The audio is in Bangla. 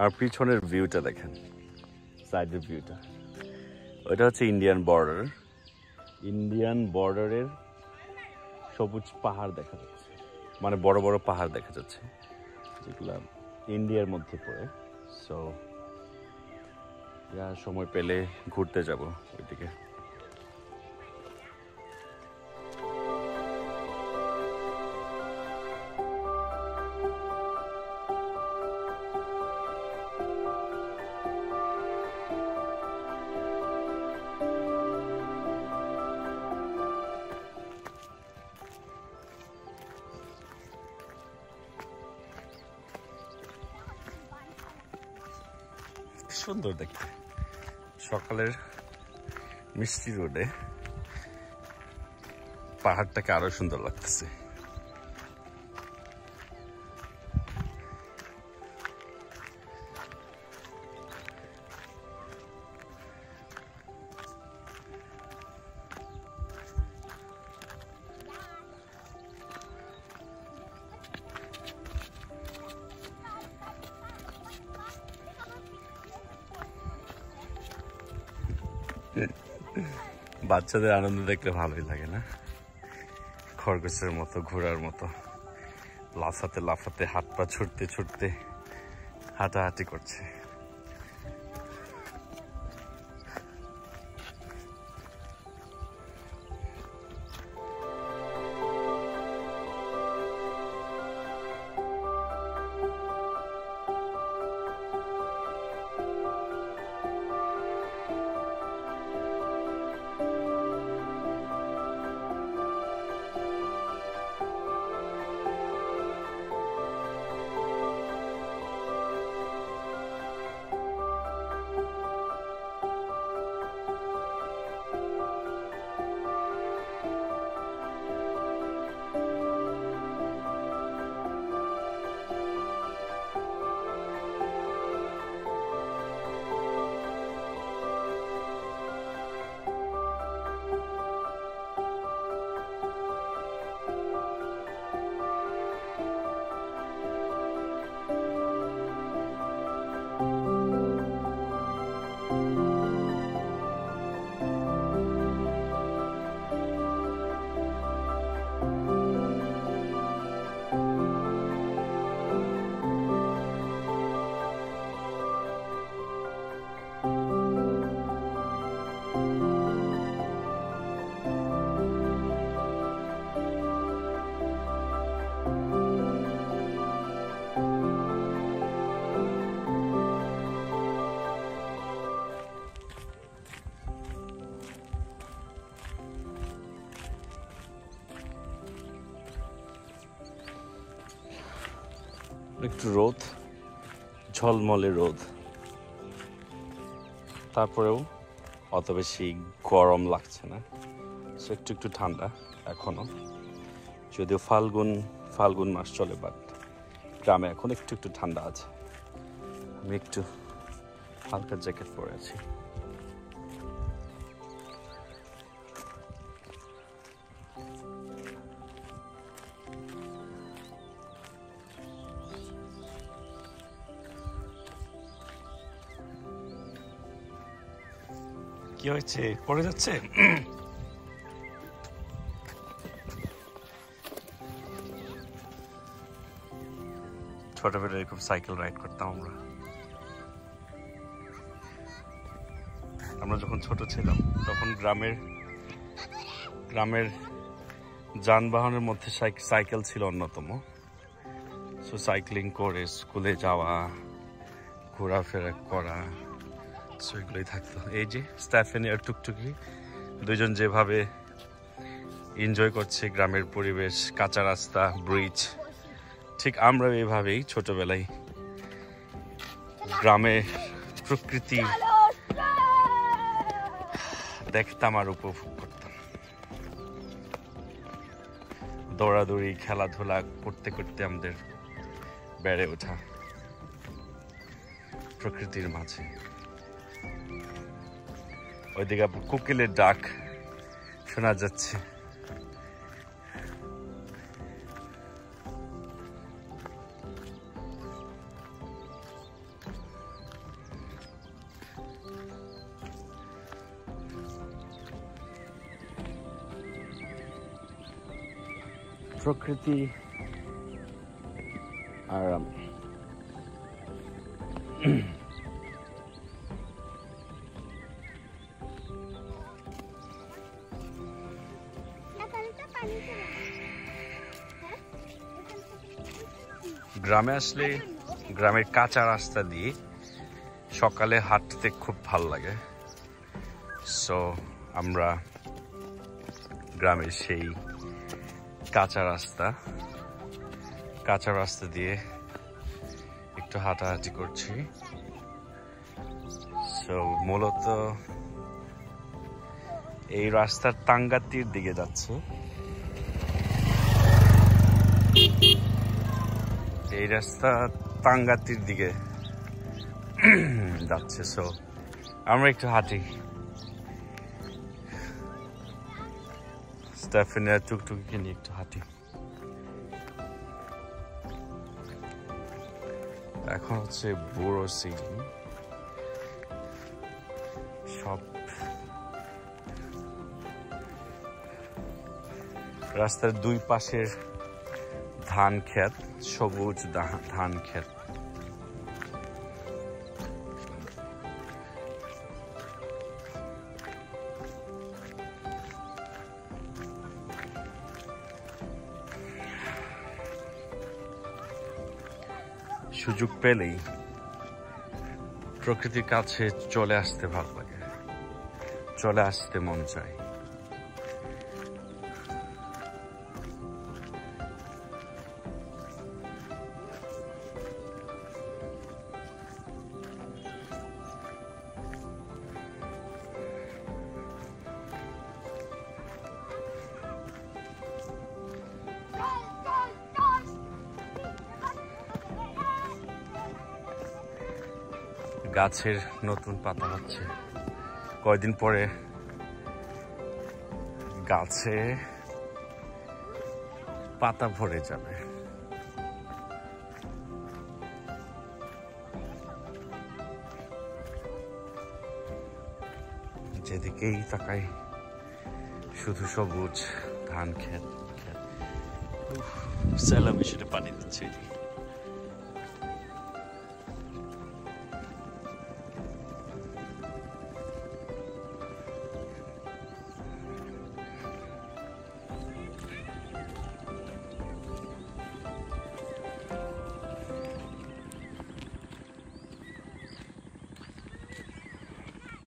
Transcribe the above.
আর পিছনের ভিউটা দেখেন, সাইডের ভিউটা, ওইটা হচ্ছে ইন্ডিয়ান বর্ডার। ইন্ডিয়ান বর্ডারের সবুজ পাহাড় দেখা যাচ্ছে, মানে বড় বড় পাহাড় দেখা যাচ্ছে যেগুলা ইন্ডিয়ার মধ্যে পড়ে। সো সময় পেলে ঘুরতে যাব ওইদিকে। সুন্দর দেখতে সকালের মিষ্টি রোডে পাহাড়টাকে আরো সুন্দর লাগতেছে। বাচ্চাদের আনন্দ দেখলে ভালোই লাগে না? খরগোশের মতো, ঘোড়ার মতো লাফাতে লাফাতে, হাত পা ছুটতে ছুটতে হাঁটাহাঁটি করছে। একটু রোদ, ঝলমলে রোদ, তারপরেও অত বেশি গরম লাগছে না। একটু একটু ঠান্ডা এখনো, যদিও ফাল্গুন মাস চলে, বাট গ্রামে এখন একটু একটু ঠান্ডা আছে। আমি একটু হালকা জ্যাকেট পরে আছি। কি হয়েছে, পড়ে যাচ্ছে? ছোটবেলায় খুব সাইকেল রাইড করতাম আমরা যখন ছোট ছিলাম তখন গ্রামের যানবাহনের মধ্যে সাইকেল ছিল অন্যতম। সো সাইক্লিং করে স্কুলে যাওয়া, ঘোরাফেরা করা, সেগুলোই থাকতো। এই যে স্টেফেনি আর টুকটুকি দুজন যেভাবে এনজয় করছে গ্রামের পরিবেশ, কাঁচা রাস্তা, ব্রিজ, ঠিক আমরা এইভাবেই ছোটবেলায় গ্রামে প্রকৃতি দেখতাম আর উপভোগ করতাম। দৌড়াদৌড়ি, খেলাধুলা করতে করতে আমাদের বেড়ে ওঠা প্রকৃতির মাঝে। ওইদিকে কোকিলের ডাক শোনা যাচ্ছে। প্রকৃতি আর গ্রামে আসলে গ্রামের কাঁচা রাস্তা দিয়ে সকালে হাঁটতে খুব ভালো লাগে। সো আমরা গ্রামের সেই কাঁচা রাস্তা দিয়ে একটু হাঁটাহাঁটি করছি। সো মূলত এই রাস্তার টাঙ্গাতির দিকে যাচ্ছে, এই রাস্তা টাঙ্গাতির দিকে যাচ্ছে। সো আমরা একটু হাঁটি, স্টেফেনের টুকটুকি নিয়ে একটু হাঁটি। এখন হচ্ছে বুড়ো সিজন, সব রাস্তার দুই পাশের ধান ক্ষেত, সবুজ ধান ক্ষেত। সুযোগ পেলেই প্রকৃতির কাছে চলে আসতে ভালো লাগে, চলে আসতে মন চায়। গাছের নতুন পাতা হচ্ছে, কয়দিন পরে গাছে পাতা ভরে যাবে। যেদিকেই তাকাই শুধু সবুজ ধান ক্ষেত। সেলামি সেটা পানি দিচ্ছে।